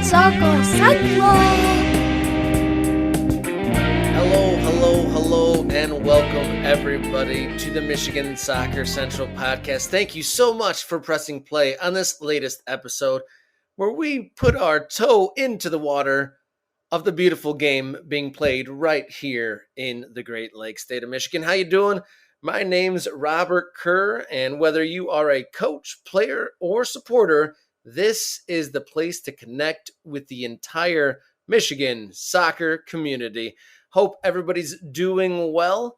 Michigan Soccer Central. Hello, and welcome everybody to the Michigan Soccer Central Podcast. Thank you so much for pressing play on this latest episode where we put our toe into the water of the beautiful game being played right here in the Great Lakes state of Michigan. How you doing? My name's Robert Kerr, and whether you are a coach, player, or supporter, this is the place to connect with the entire Michigan soccer community. Hope everybody's doing well.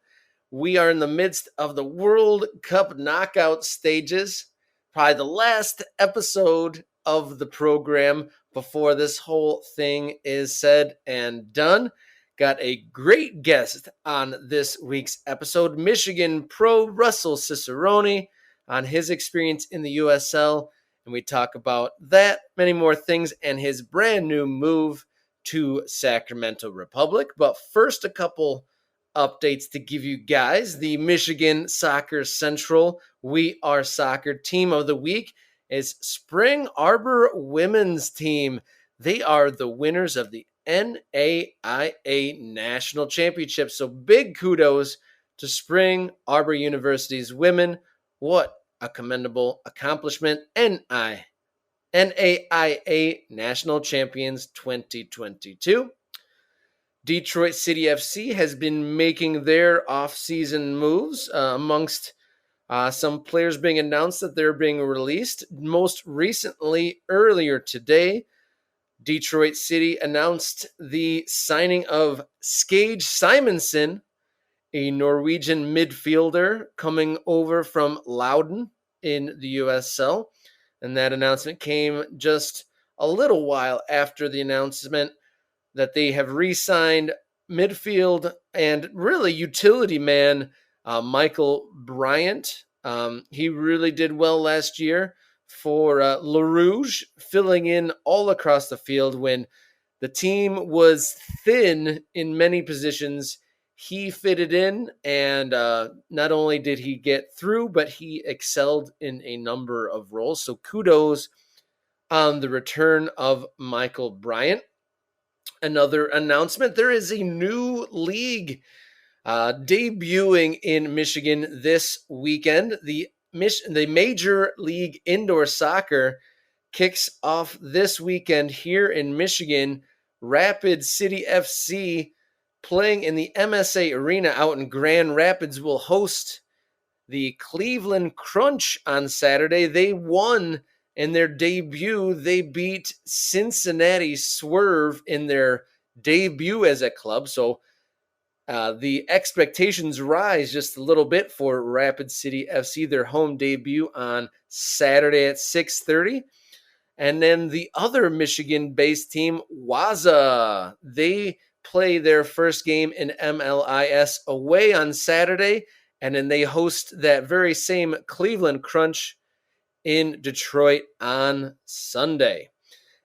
We are in the midst of the World Cup knockout stages, probably the last episode of the program before this whole thing is said and done. Got a great guest on this week's episode, Michigan pro Russell Cicerone, on his experience in the USL. And we talk about that, many more things, and his brand new move to Sacramento Republic. But first, a couple updates to give you guys. The Michigan Soccer Central We Are Soccer Team of the Week is Spring Arbor Women's Team. They are the winners of the NAIA National Championship. So big kudos to Spring Arbor University's women. What a commendable accomplishment. NAIA National Champions 2022. Detroit City FC has been making their off-season moves amongst some players being announced that they're being released. Most recently, earlier today, Detroit City announced the signing of Skage Simonsen, a Norwegian midfielder coming over from Loudoun in the USL. And that announcement came just a little while after the announcement that they have re-signed midfield and really utility man Michael Bryant. He really did well last year for Le Rouge, filling in all across the field when the team was thin in many positions. He fitted in, and not only did he get through, but he excelled in a number of roles. So kudos on the return of Michael Bryant. Another announcement, there is a new league debuting in Michigan this weekend. The Major League Indoor Soccer kicks off this weekend here in Michigan. Rapid City FC, playing in the MSA Arena out in Grand Rapids, will host the Cleveland Crunch on Saturday. They won in their debut. They beat Cincinnati Swerve in their debut as a club. So the expectations rise just a little bit for Rapid City FC, their home debut on Saturday at 6:30. And then the other Michigan-based team, Waza, they play their first game in MLS away on Saturday, and then they host that very same Cleveland Crunch in Detroit on Sunday.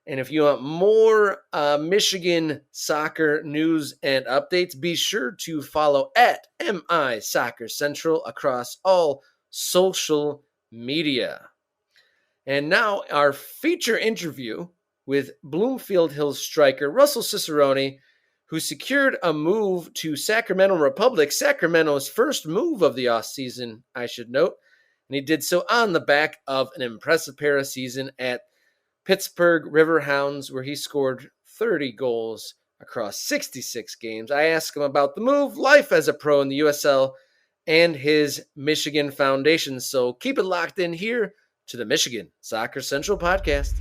And if you want more Michigan soccer news and updates, be sure to follow at MI Soccer Central across all social media. And now our feature interview with Bloomfield Hills striker Russell Cicerone, who secured a move to Sacramento Republic, Sacramento's first move of the offseason, I should note. And he did so on the back of an impressive paraseason at Pittsburgh Riverhounds, where he scored 30 goals across 66 games. I asked him about the move, life as a pro in the USL, and his Michigan foundation. So keep it locked in here to the Michigan Soccer Central Podcast.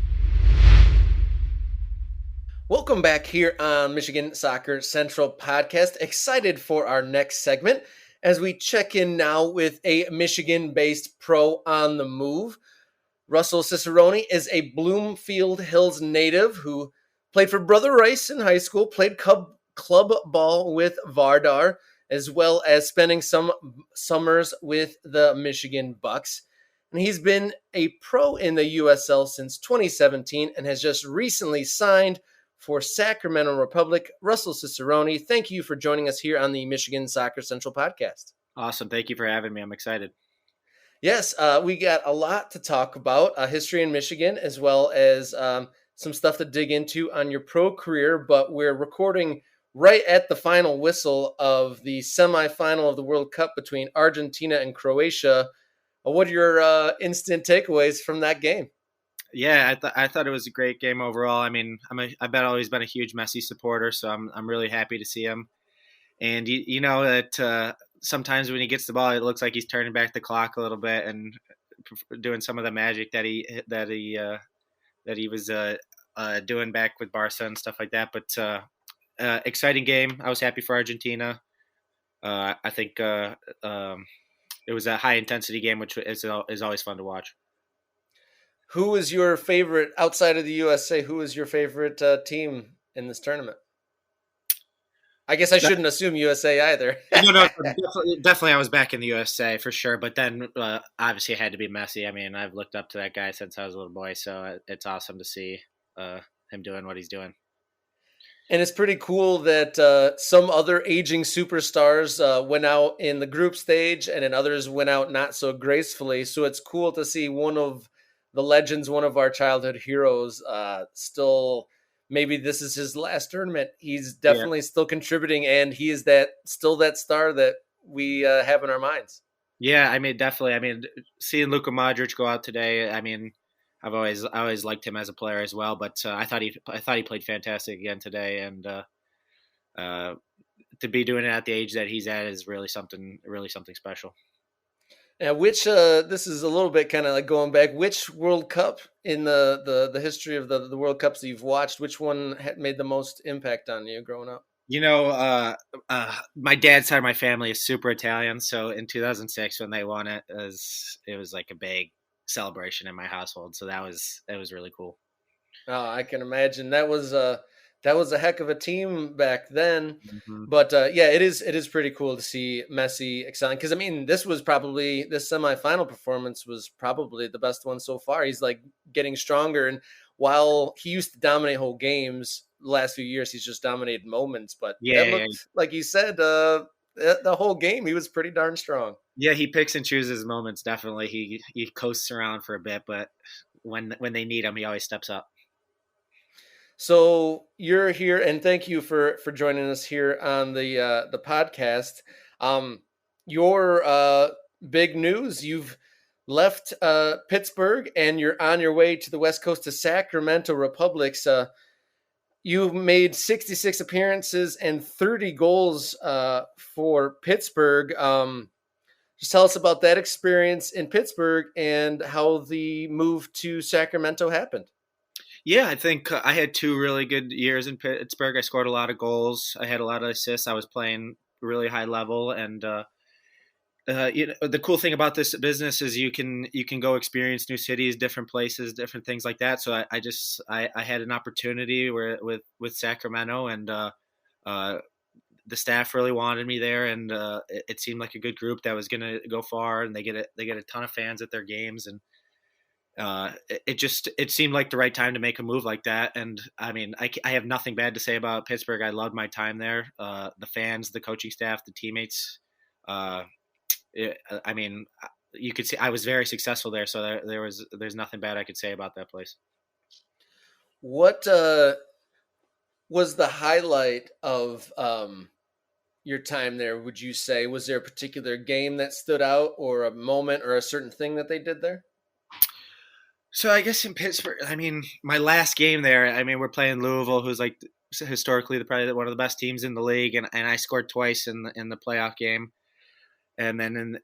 Welcome back here on Michigan Soccer Central Podcast. Excited for our next segment as we check in now with a Michigan-based pro on the move. Russell Cicerone is a Bloomfield Hills native who played for Brother Rice in high school, played club ball with Vardar, as well as spending some summers with the Michigan Bucks. And he's been a pro in the USL since 2017 and has just recently signed for Sacramento Republic. Russell Cicerone, thank you for joining us here on the Michigan Soccer Central Podcast. Awesome. Thank you for having me. I'm excited. Yes, we got a lot to talk about, history in Michigan, as well as some stuff to dig into on your pro career, but we're recording right at the final whistle of the semifinal of the World Cup between Argentina and Croatia. What are your instant takeaways from that game? Yeah, I thought it was a great game overall. I mean, I've always been a huge Messi supporter, so I'm really happy to see him. And you know that sometimes when he gets the ball, it looks like he's turning back the clock a little bit and doing some of the magic that he was doing back with Barca and stuff like that. But exciting game. I was happy for Argentina. I think it was a high intensity game, which is always fun to watch. Who is your favorite outside of the USA? Who is your favorite team in this tournament? I guess I shouldn't assume USA either. No, definitely, I was back in the USA for sure. But then, obviously, it had to be Messi. I mean, I've looked up to that guy since I was a little boy, so it's awesome to see him doing what he's doing. And it's pretty cool that some other aging superstars went out in the group stage, and then others went out not so gracefully. So it's cool to see one of the legends, one of our childhood heroes, still. Maybe this is his last tournament. He's definitely still contributing, and he is still that star that we have in our minds. Yeah, I mean, definitely. I mean, seeing Luka Modric go out today, I mean, I always liked him as a player as well, but I thought he played fantastic again today, and to be doing it at the age that he's at is really something special. Now, which this is a little bit kind of like going back. Which World Cup in the history of the World Cups that you've watched, which one had made the most impact on you growing up? You know, my dad's side of my family is super Italian, so in 2006 when they won it was like a big celebration in my household. So that was really cool. Oh, I can imagine that was a heck of a team back then. Mm-hmm. But yeah, it is pretty cool to see Messi excelling, because I mean, this semifinal performance was probably the best one so far. He's like getting stronger, and while he used to dominate whole games, the last few years he's just dominated moments. But that looked, like you said, the whole game he was pretty darn strong. Yeah, he picks and chooses moments. Definitely, he coasts around for a bit, but when they need him, he always steps up. So you're here, and thank you for joining us here on the podcast. Your big news: you've left Pittsburgh, and you're on your way to the West Coast to Sacramento Republic. You've made 66 appearances and 30 goals for Pittsburgh. Just tell us about that experience in Pittsburgh and how the move to Sacramento happened. Yeah, I think I had 2 really good years in Pittsburgh. I scored a lot of goals. I had a lot of assists. I was playing really high level, and you know, the cool thing about this business is you can go experience new cities, different places, different things like that. So I had an opportunity with Sacramento, and the staff really wanted me there, and it seemed like a good group that was going to go far, and they get a ton of fans at their games, and it seemed like the right time to make a move like that. And I mean, I have nothing bad to say about Pittsburgh. I loved my time there. The fans, the coaching staff, the teammates. I mean, you could see I was very successful there. So there's nothing bad I could say about that place. What was the highlight of your time there, would you say? Was there a particular game that stood out, or a moment, or a certain thing that they did there? So I guess in Pittsburgh, I mean, my last game there, I mean, we're playing Louisville, who's like historically probably one of the best teams in the league, and I scored twice in the playoff game, and then in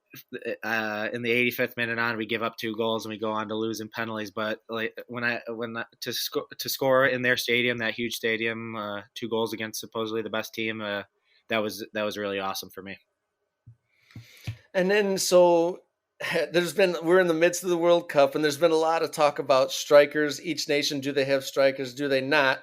the 85th minute on, we give up 2 goals and we go on to lose in penalties. But like to score in their stadium, that huge stadium, 2 goals against supposedly the best team, that was really awesome for me. And then we're in the midst of the World Cup, and there's been a lot of talk about strikers. Each nation, do they have strikers? Do they not?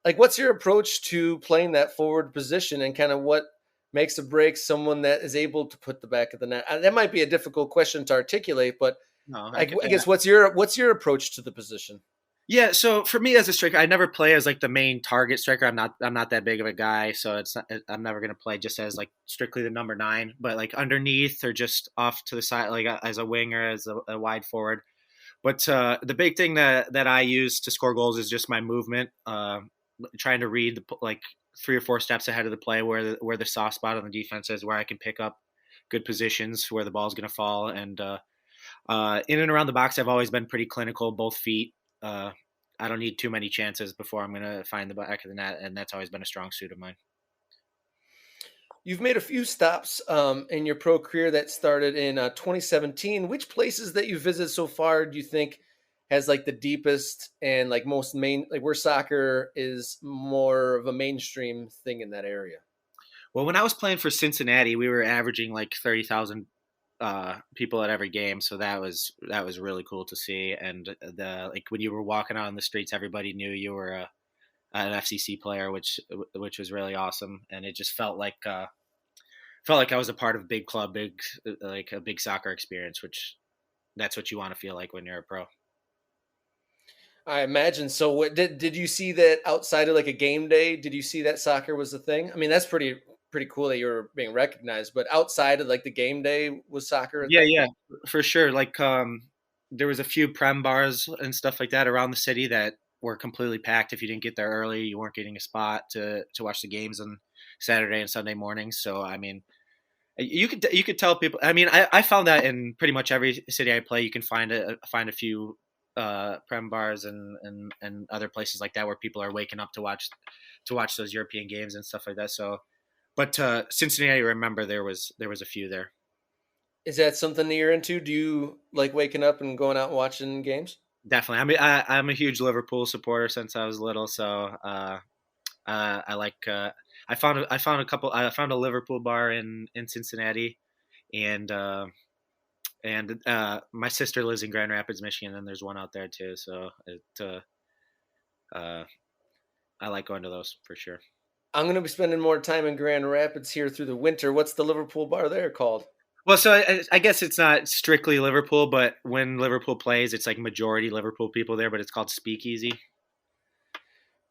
Like, what's your approach to playing that forward position, and kind of what makes or breaks someone that is able to put the back of the net? That might be a difficult question to articulate, but I guess what's your approach to the position? Yeah, so for me as a striker, I never play as like the main target striker. I'm not that big of a guy, so I'm never going to play just as like strictly the number 9, but like underneath or just off to the side, like as a winger, as a wide forward. But the big thing that I use to score goals is just my movement, trying to read like 3 or 4 steps ahead of the play where the soft spot on the defense is, where I can pick up good positions where the ball's going to fall. And in and around the box, I've always been pretty clinical, both feet. I don't need too many chances before I'm going to find the back of the net, and that's always been a strong suit of mine. You've made a few stops in your pro career that started in 2017. Which places that you visited so far do you think has like the deepest and like most main, like where soccer is more of a mainstream thing in that area? Well, when I was playing for Cincinnati, we were averaging like 30,000 people at every game, so that was really cool to see. And the like when you were walking out on the streets, everybody knew you were an FCC player, which was really awesome. And it just felt like I was a part of a big club, big like a big soccer experience, which that's what you want to feel like when you're a pro. I imagine. So what did you see that outside of like a game day? Did you see that soccer was the thing? I mean, that's pretty cool that you're being recognized, but outside of like the game day, was soccer a Yeah, thing? yeah, for sure. Like there was a few prem bars and stuff like that around the city that were completely packed. If you didn't get there early, you weren't getting a spot to watch the games on Saturday and Sunday mornings. So I mean, you could tell people. I mean, I found that in pretty much every city I play, you can find a few prem bars and other places like that where people are waking up to watch those European games and stuff like that. So, but Cincinnati, remember there was a few there. Is that something that you're into? Do you like waking up and going out and watching games? Definitely. I mean, I'm a huge Liverpool supporter since I was little, so I like. I found a Liverpool bar in Cincinnati, and my sister lives in Grand Rapids, Michigan, and there's one out there too. So uh, I like going to those for sure. I'm going to be spending more time in Grand Rapids here through the winter. What's the Liverpool bar there called? Well, so I guess it's not strictly Liverpool, but when Liverpool plays, it's like majority Liverpool people there. But it's called Speakeasy.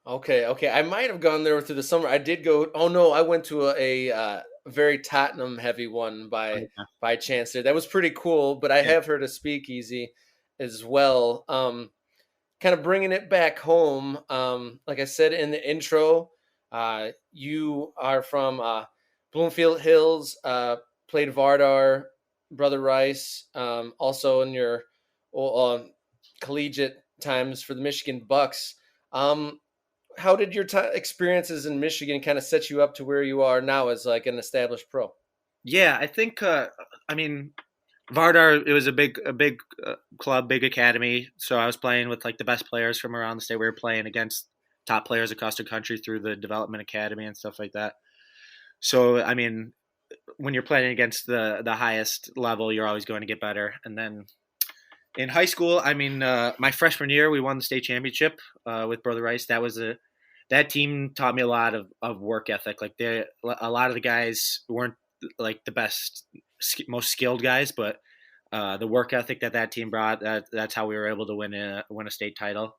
Okay, okay. I might have gone there through the summer. I did go. Oh no, I went to a very Tottenham heavy one Okay. by chance there. That was pretty cool. But I Yeah. have heard of Speakeasy as well. Kind of bringing it back home. Like I said in the intro, you are from Bloomfield Hills. Played Vardar, Brother Rice. Also in your collegiate times for the Michigan Bucks. Um, how did your experiences in Michigan kind of set you up to where you are now as like an established pro? Yeah, I think. I mean, Vardar. It was a big club, big academy. So I was playing with like the best players from around the state. We were playing against top players across the country through the development academy and stuff like that. So I mean, when you're playing against the highest level, you're always going to get better. And then in high school, I mean, my freshman year, we won the state championship with Brother Rice. That team taught me a lot of work ethic. Like a lot of the guys weren't like the best, most skilled guys, but the work ethic that team brought, that's how we were able to win a state title.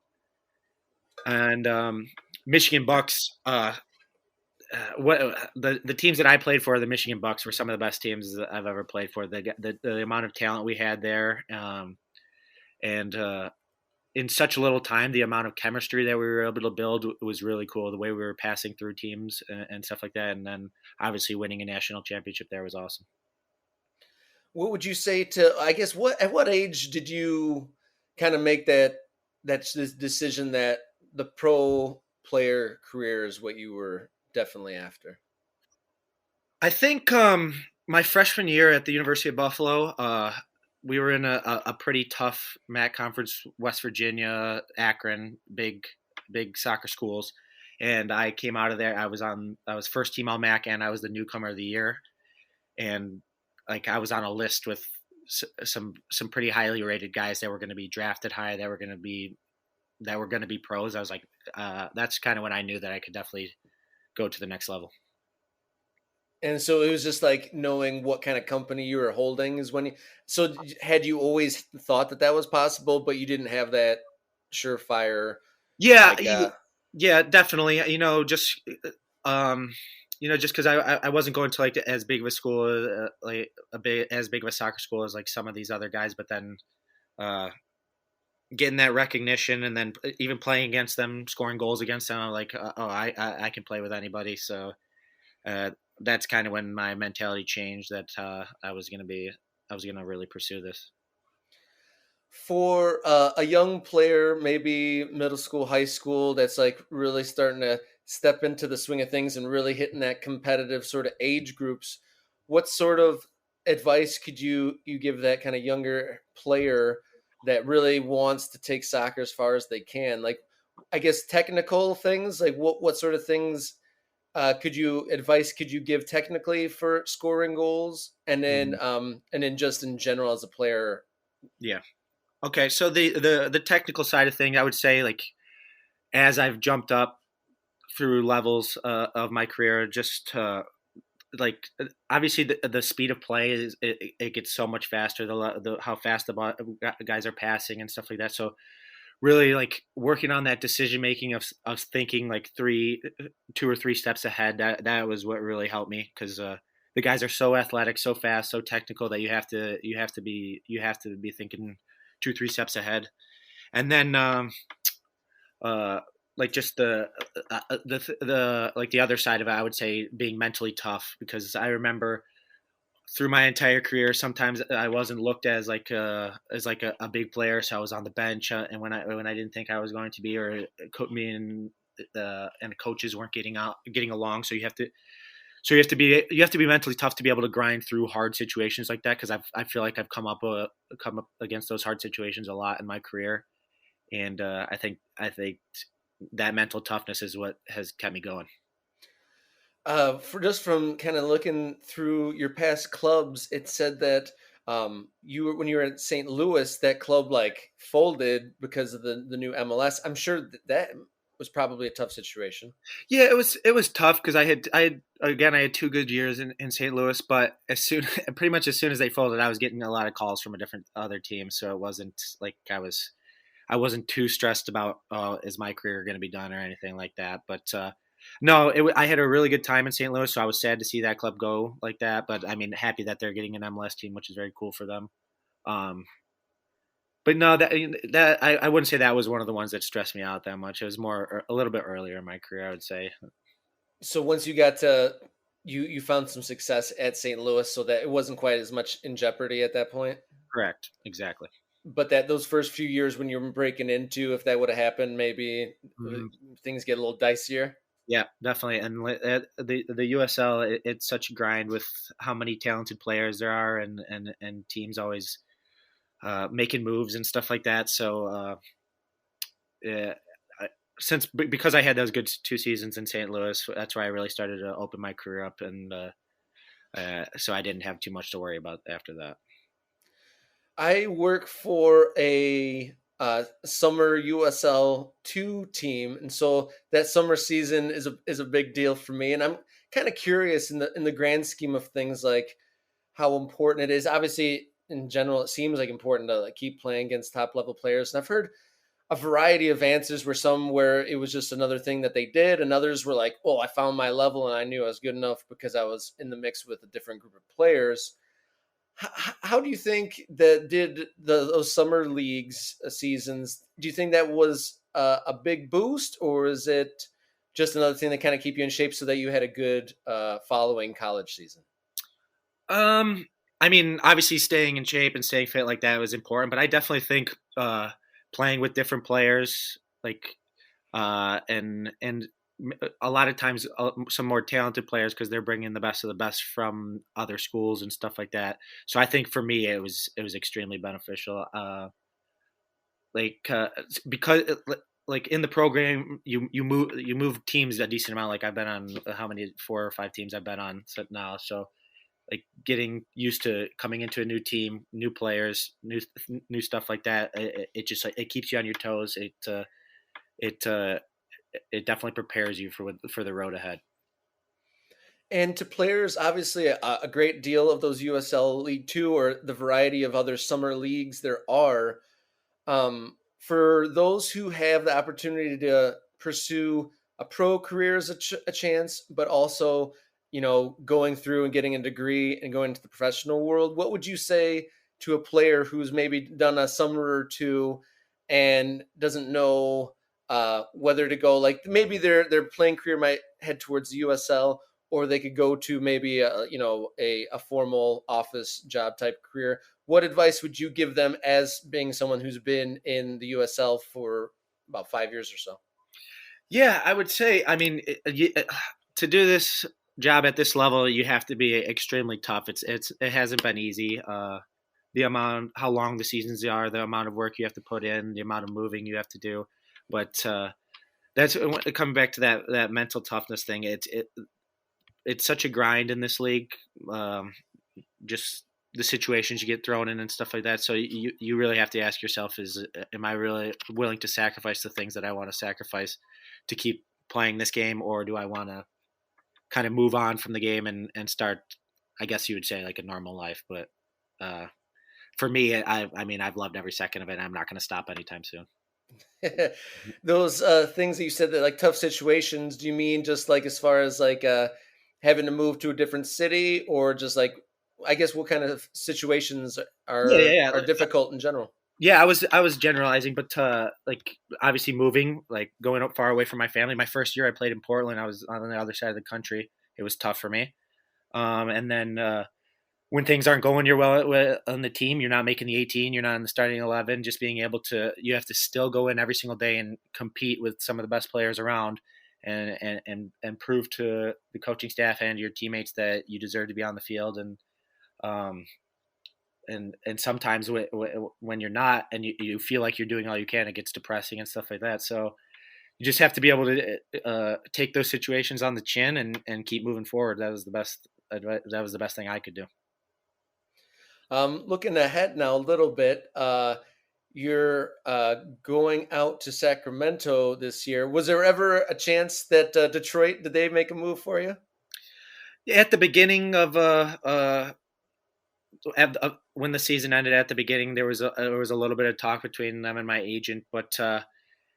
And Michigan Bucks, what the teams that I played for, the Michigan Bucks were some of the best teams that I've ever played for. The amount of talent we had there, and in such a little time, the amount of chemistry that we were able to build was really cool. The way we were passing through teams and stuff like that, and then obviously winning a national championship there was awesome. What would you say to, I guess, what at what age did you kind of make that decision that the pro player career is what you were definitely after? I think my freshman year at the University of Buffalo, we were in a pretty tough MAC conference, West Virginia, Akron, big soccer schools, and I came out of there. I was first team All MAC, and I was the newcomer of the year, and like I was on a list with some pretty highly rated guys that were going to be drafted high, that were going to be pros. I was like, that's kind of when I knew that I could definitely go to the next level. And so it was just like knowing what kind of company you were holding is when you, so had you always thought that that was possible, but you didn't have that surefire, Yeah, like, yeah, definitely. Um, just because I wasn't going to like as big of a school, like as big of a soccer school as like some of these other guys, but then, uh, getting that recognition, and then even playing against them, scoring goals against them, I'm like, I can play with anybody. So that's kind of when my mentality changed, that I was gonna really pursue this. For a young player, maybe middle school, high school, that's like really starting to step into the swing of things and really hitting that competitive sort of age groups, what sort of advice could you give that kind of younger player that really wants to take soccer as far as they can? Like, I guess technical things, like what sort of things could you give technically for scoring goals, and then just in general as a player? Yeah. Okay. So the technical side of thing, I would say, like, as I've jumped up through levels of my career, just like, obviously the speed of play it gets so much faster. The how fast guys are passing and stuff like that. So really, like, working on that decision making of thinking like 2 or 3 steps ahead. That was what really helped me, because the guys are so athletic, so fast, so technical, that you have to be thinking 2 or 3 steps ahead. And then uh, like, just the like the other side of it, I would say being mentally tough, because I remember through my entire career, sometimes I wasn't looked as like a big player, so I was on the bench, and when I didn't think I was going to be, or me and the coaches weren't getting along. So you have to be mentally tough to be able to grind through hard situations like that, because I feel like I've come up against those hard situations a lot in my career, and I think that mental toughness is what has kept me going. For just from kind of looking through your past clubs, it said that you were when you were at St. Louis, that club like folded because of the new MLS. I'm sure that was probably a tough situation. Yeah, it was tough, because I had 2 good years in St. Louis, but pretty much as soon as they folded, I was getting a lot of calls from a different other team, so it wasn't like I wasn't too stressed about, is my career going to be done or anything like that. But no, I had a really good time in St. Louis, so I was sad to see that club go like that. But I mean, happy that they're getting an MLS team, which is very cool for them. Um, but no, I wouldn't say that was one of the ones that stressed me out that much. It was more a little bit earlier in my career, I would say. So once you got to you found some success at St. Louis, so that it wasn't quite as much in jeopardy at that point. Correct, exactly. But that those first few years when you were breaking into, if that would have happened, maybe Mhm. things get a little dicier. Yeah, definitely. And the USL, it's such a grind with how many talented players there are, and teams always making moves and stuff like that. So yeah, because I had those good 2 seasons in St. Louis, that's why I really started to open my career up, and so I didn't have too much to worry about after that. I work for a summer USL two team, and so that summer season is a big deal for me. And I'm kind of curious in the grand scheme of things, like how important it is. Obviously, in general, it seems like important to like keep playing against top level players. And I've heard a variety of answers where it was just another thing that they did, and others were like, "Oh, I found my level, and I knew I was good enough because I was in the mix with a different group of players." How do you think that those summer leagues seasons? Do you think that was a big boost, or is it just another thing that kind of keep you in shape so that you had a good following college season? Um, I mean, obviously staying in shape and staying fit like that was important, but I definitely think playing with different players, like, and a lot of times some more talented players, because they're bringing the best of the best from other schools and stuff like that. So I think for me it was extremely beneficial. Like, because like in the program, you move teams a decent amount. Like, I've been on how many 4 or 5 teams I've been on now. So, like, getting used to coming into a new team, new players, new stuff like that. It just, like, it keeps you on your toes. It it definitely prepares you for the road ahead. And to players, obviously, a great deal of those USL League Two or the variety of other summer leagues there are. For those who have the opportunity to pursue a pro career as a chance, but also, going through and getting a degree and going into the professional world, what would you say to a player who's maybe done a summer or two and doesn't know whether to go. Like maybe their playing career might head towards the USL, or they could go to maybe a formal office job type career. What advice would you give them as being someone who's been in the USL for about 5 years or so? Yeah, I would say. I mean, to do this job at this level, you have to be extremely tough. It hasn't been easy. The amount, how long the seasons are, the amount of work you have to put in, the amount of moving you have to do, but that's coming back to that mental toughness thing. It's such a grind in this league. Just the situations you get thrown in and stuff like that. So you really have to ask yourself: am I really willing to sacrifice the things that I want to sacrifice to keep playing this game, or do I want to kind of move on from the game and start? I guess you would say like a normal life, but for me, I mean, I've loved every second of it. And I'm not going to stop anytime soon. Those things that you said, that like tough situations, do you mean just like as far as like having to move to a different city, or just like, I guess, what kind of situations Yeah, yeah, are yeah. difficult in general? Yeah, I was generalizing, but like obviously moving, like going up far away from my family. My first year I played in Portland. I was on the other side of the country. It was tough for me. And then when things aren't going your well on the team, you're not making the 18, you're not in the starting 11. Just being able to, you have to still go in every single day and compete with some of the best players around, and prove to the coaching staff and your teammates that you deserve to be on the field. Um, and sometimes when you're not, and you feel like you're doing all you can, it gets depressing and stuff like that. So you just have to be able to take those situations on the chin and keep moving forward. That was the best advice. That was the best thing I could do. Looking ahead now a little bit, you're going out to Sacramento this year. Was there ever a chance that Detroit, did they make a move for you? At the beginning of when the season ended, at the beginning there was a little bit of talk between them and my agent, but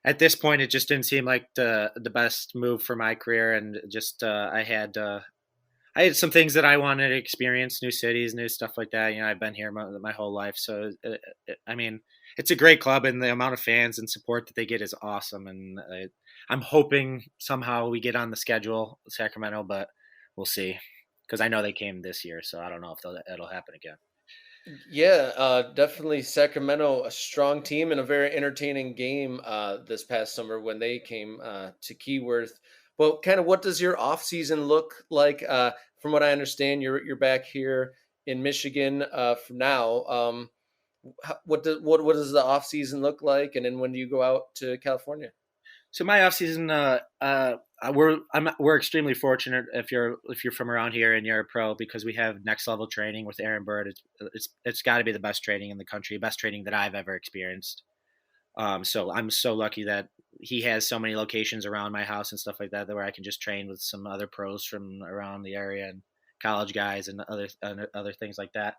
at this point it just didn't seem like the best move for my career, and just I had some things that I wanted to experience, new cities, new stuff like that. You know, I've been here my whole life, so I mean, it's a great club, and the amount of fans and support that they get is awesome. And I'm hoping somehow we get on the schedule, Sacramento, but we'll see, because I know they came this year, so I don't know if it'll happen again. Yeah, definitely Sacramento, a strong team and a very entertaining game this past summer when they came to Keyworth. Well, kind of what does your off season look like? From what I understand, you're back here in Michigan for now. What does the off season look like, and then when do you go out to California? So my off season, we're extremely fortunate if you're from around here and you're a pro, because we have next level training with Aaron Bird. It's got to be the best training in the country, best training that I've ever experienced. So I'm so lucky that he has so many locations around my house and stuff like that, where I can just train with some other pros from around the area and college guys and other things like that.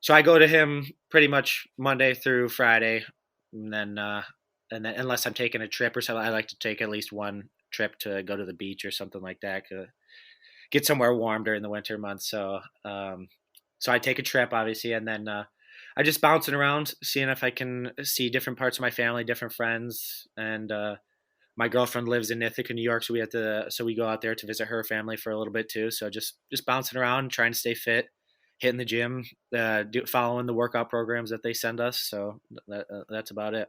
So I go to him pretty much Monday through Friday, and then unless I'm taking a trip or something, I like to take at least one trip to go to the beach or something like that. Get somewhere warm during the winter months. So I take a trip, obviously, and then I just bouncing around, seeing if I can see different parts of my family, different friends, and my girlfriend lives in Ithaca, New York, so we go out there to visit her family for a little bit too. So just bouncing around, trying to stay fit, hitting the gym, following the workout programs that they send us. So that's about it.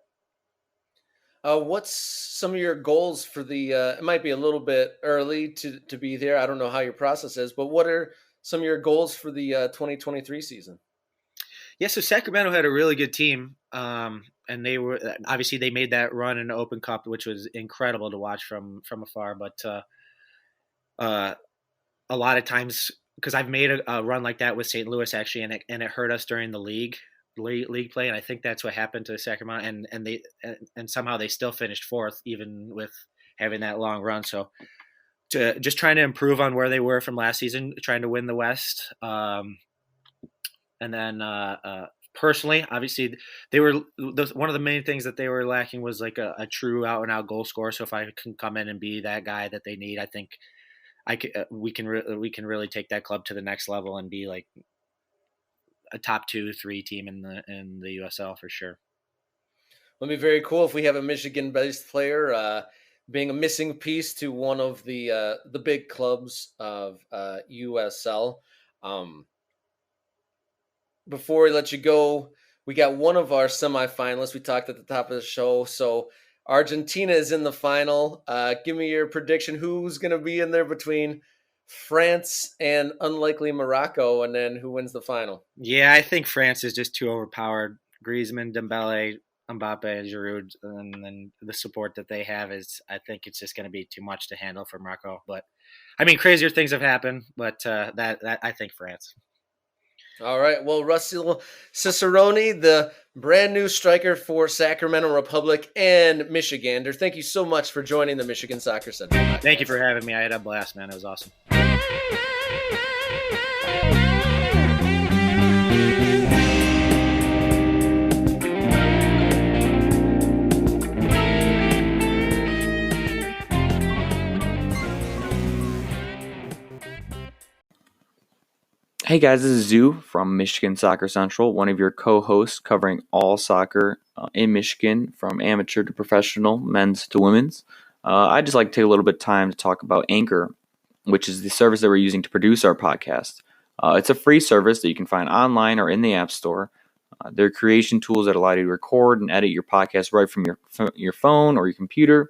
What's some of your goals for the? It might be a little bit early to be there. I don't know how your process is, but what are some of your goals for the 2023 season? Yeah, so Sacramento had a really good team, and they made that run in the Open Cup, which was incredible to watch from afar. But uh, a lot of times, because I've made a run like that with St. Louis actually, and it hurt us during the league play, and I think that's what happened to Sacramento, and somehow they still finished fourth even with having that long run. So just trying to improve on where they were from last season, trying to win the West. And then personally, obviously, one of the main things that they were lacking was like a true out and out goal scorer. So if I can come in and be that guy that they need, I think we can really take that club to the next level and be like a top 2-3 team in the USL for sure. It'll be very cool if we have a Michigan-based player being a missing piece to one of the big clubs of USL. Before we let you go, we got one of our semifinalists. We talked at the top of the show. So Argentina is in the final. Give me your prediction. Who's going to be in there between France and unlikely Morocco, and then who wins the final? Yeah, I think France is just too overpowered. Griezmann, Dembele, Mbappe, and Giroud, and then the support that they have I think it's just going to be too much to handle for Morocco. But I mean, crazier things have happened, but that I think France. All right. Well, Russell Cicerone, the brand new striker for Sacramento Republic and Michigander, thank you so much for joining the Michigan Soccer Center podcast. Thank you for having me. I had a blast, man. It was awesome. Hey guys, this is Zoo from Michigan Soccer Central, one of your co-hosts covering all soccer in Michigan, from amateur to professional, men's to women's. I'd just like to take a little bit of time to talk about Anchor, which is the service that we're using to produce our podcast. It's a free service that you can find online or in the App Store. There are creation tools that allow you to record and edit your podcast right from your phone or your computer.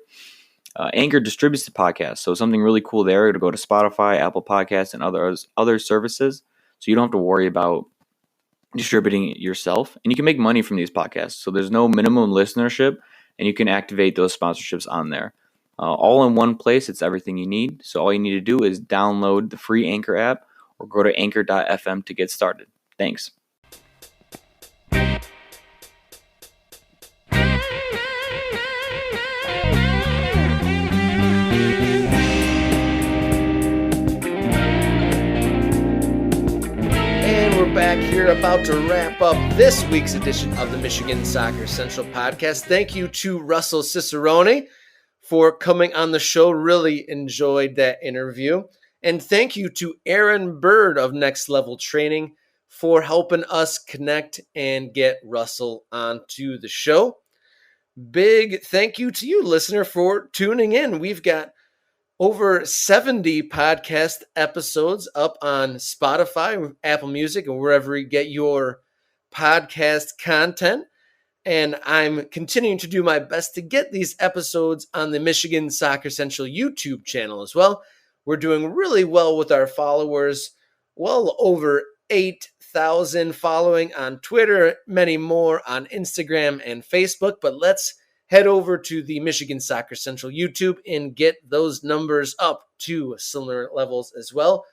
Anchor distributes the podcast, so something really cool there to go to Spotify, Apple Podcasts, and other services. So you don't have to worry about distributing it yourself. And you can make money from these podcasts. So there's no minimum listenership, and you can activate those sponsorships on there. All in one place, it's everything you need. So all you need to do is download the free Anchor app or go to anchor.fm to get started. Thanks. Back here, about to wrap up this week's edition of the Michigan Soccer Central podcast. Thank you to Russell Cicerone for coming on the show. Really enjoyed that interview. And thank you to Aaron Bird of Next Level Training for helping us connect and get Russell onto the show. Big thank you to you, listener, for tuning in. We've got over 70 podcast episodes up on Spotify, Apple Music, and wherever you get your podcast content. And I'm continuing to do my best to get these episodes on the Michigan Soccer Central YouTube channel as well. We're doing really well with our followers, well over 8,000 following on Twitter, many more on Instagram and Facebook. But let's head over to the Michigan Soccer Central YouTube and get those numbers up to similar levels as well.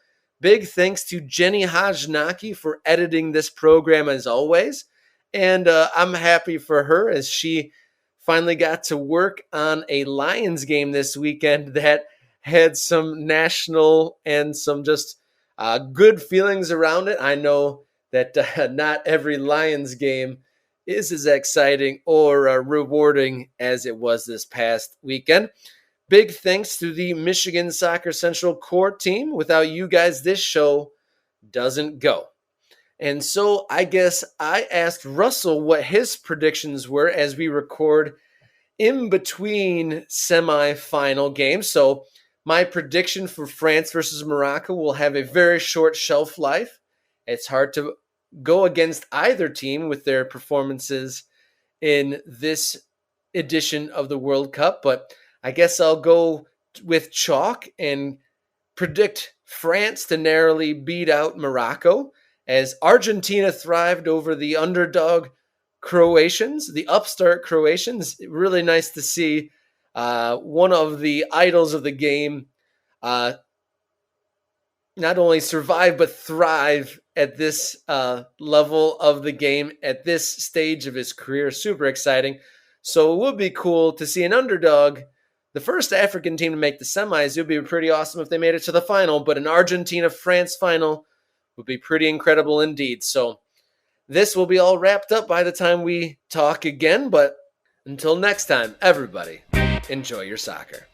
Big thanks to Jenny Hajnaki for editing this program as always. And I'm happy for her as she finally got to work on a Lions game this weekend that had some national and some just good feelings around it. I know that not every Lions game is as exciting or rewarding as it was this past weekend. Big thanks to the Michigan Soccer Central core team. Without you guys, this show doesn't go. And so I guess I asked Russell what his predictions were as we record in between semifinal games. So my prediction for France versus Morocco will have a very short shelf life. It's hard to go against either team with their performances in this edition of the World Cup, but I guess I'll go with chalk and predict France to narrowly beat out Morocco as Argentina thrived over the underdog Croatians, the upstart Croatians. Really nice to see one of the idols of the game not only survive but thrive at this level of the game at this stage of his career. Super exciting. So it would be cool to see an underdog, the first African team to make the semis. It would be pretty awesome if they made it to the final, but an Argentina-France final would be pretty incredible indeed. So this will be all wrapped up by the time we talk again, but until next time, everybody, enjoy your soccer.